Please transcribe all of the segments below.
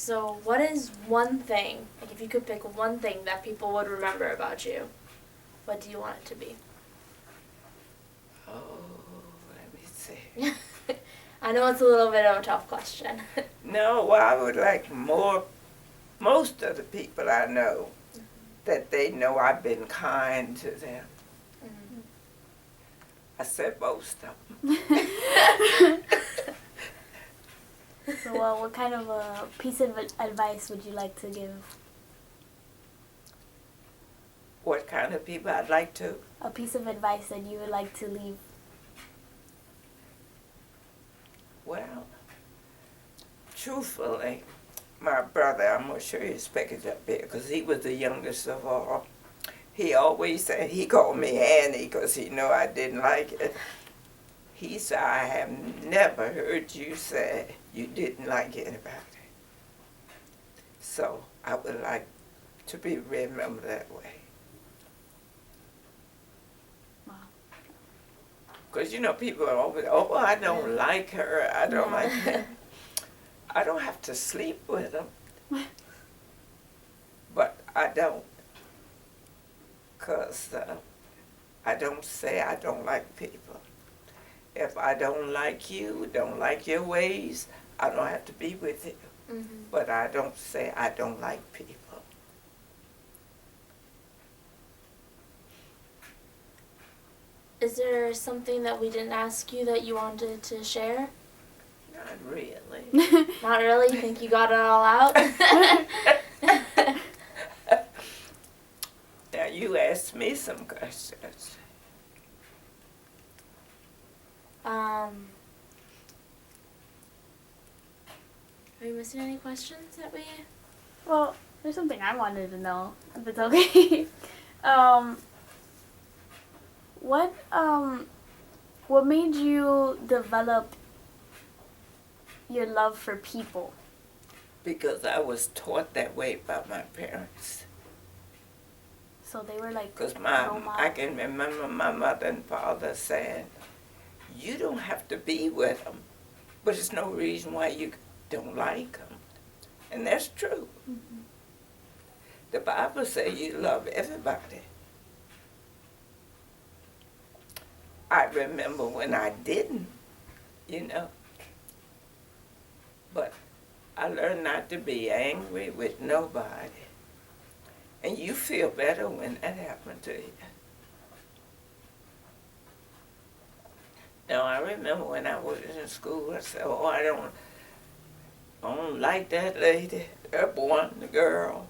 So what is one thing, like if you could pick one thing that people would remember about you, what do you want it to be? Oh, let me see. I know it's a little bit of a tough question. No, well, I would like most of the people I know, that they know I've been kind to them. Mm. I said most of them. So, what kind of a piece of advice would you like to give? What kind of people I'd like to? A piece of advice that you would like to leave? Well, truthfully, my brother, I'm going to show you his picture up here, because he was the youngest of all. He always said, he called me Annie because he knew I didn't like it. He said, I have never heard you say you didn't like anybody. So I would like to be remembered that way. Wow. Because, you know, people are always, oh, I don't like her, I don't like him. I don't have to sleep with them. But I don't. Because I don't say I don't like people. If I don't like you, don't like your ways, I don't have to be with you. Mm-hmm. But I don't say I don't like people. Is there something that we didn't ask you that you wanted to share? Not really. Not really? You think you got it all out? Now you asked me some questions. Are we missing any questions that we... Well, there's something I wanted to know, if it's okay. What made you develop your love for people? Because I was taught that way by my parents. So they were like Because role I models. can remember my mother and father saying, you don't have to be with them, but there's no reason why you don't like them. And that's true. Mm-hmm. The Bible says you love everybody. I remember when I didn't, you know. But I learned not to be angry with nobody. And you feel better when that happened to you. Now, I remember when I was in school, I said, oh, I don't like that lady, that one, the girl.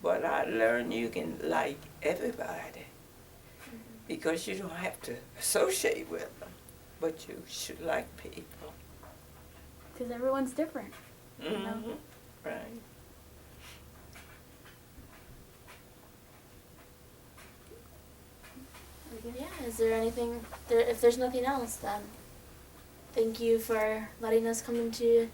But I learned you can like everybody because you don't have to associate with them, but you should like people. Because everyone's different. Mm-hmm. know? Right. Yeah, is there anything... if there's nothing else, then thank you for letting us come into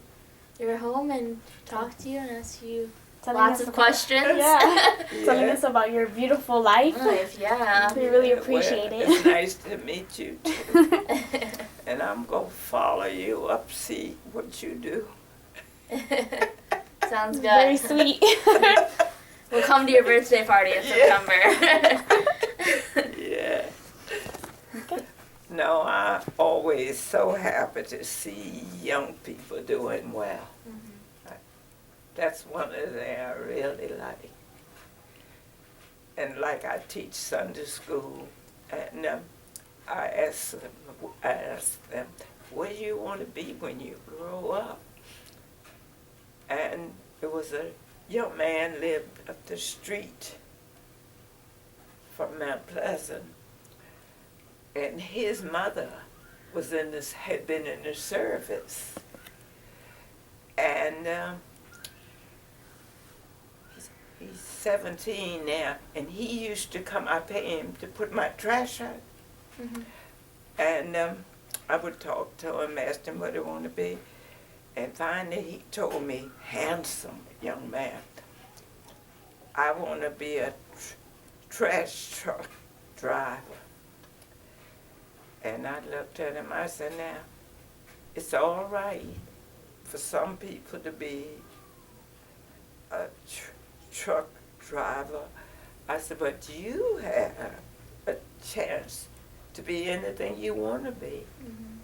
your home and talk to you and ask you lots of questions. Yeah. Yeah. Telling us about your beautiful life. Yeah. We really appreciate it. It's nice to meet you too. And I'm going to follow you up, see what you do. Sounds good. Very sweet. We'll come to your birthday party in September. Yeah. Okay. No, I'm always so happy to see young people doing well. Mhm. That's one of the things I really like. And like I teach Sunday school, and I ask them, what do you want to be when you grow up? And there was a young man lived up the street from Mount Pleasant, and his mother had been in the service, and he's 17 now, and he used to come. I pay him to put my trash out, Mhm. and I would talk to him, ask him what he wanted to be, and finally he told me, handsome young man, I want to be a trash truck driver. And I looked at him, I said, now, it's all right for some people to be truck driver. I said, but you have a chance to be anything you want to be. Mhm.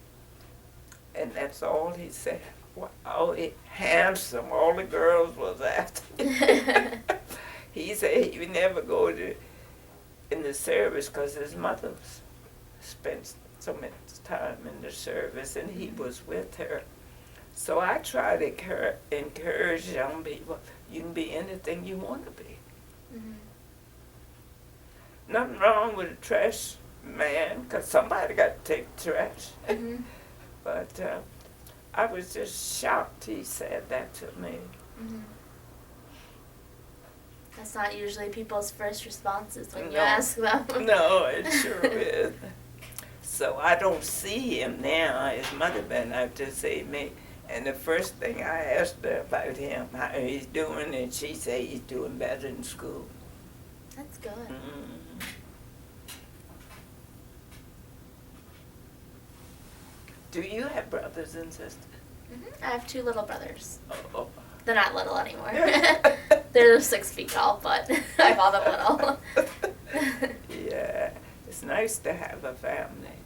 And that's all he said. Wow, handsome. All the girls was after him. He said he would never go in the service because his mother spent so much time in the service and he was with her. So I try to encourage young people, you can be anything you want to be. Mhm. Nothing wrong with a trash man, because somebody got to take the trash. Mhm. But I was just shocked he said that to me. Mhm. That's not usually people's first responses when you No. ask them. No, it sure is. So I don't see him now. His mother been out to see me. And the first thing I asked her about him, how he's doing, and she said he's doing better in school. That's good. Mm. Do you have brothers and sisters? I have 2 little brothers. Oh. They're not little anymore. They're 6 feet tall, but I call them little. Yeah, it's nice to have a family.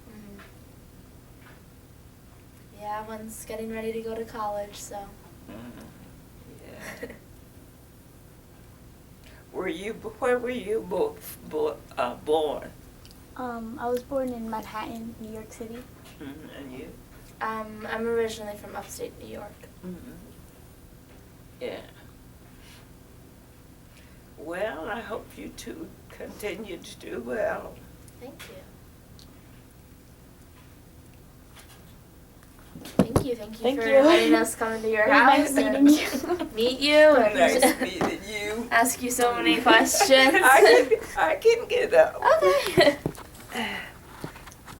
Mhm. Yeah, one's getting ready to go to college, so. Mm. Yeah. Where were you born? I was born in Manhattan, New York City. And you? I'm originally from upstate New York. Mm-hmm. Yeah. Well, I hope you two continue to do well. Thank you. Thank you Thank for you. letting us come into your It was house nice and meeting you. meet you and Nice meeting you. ask you so many questions. I can get up. Okay.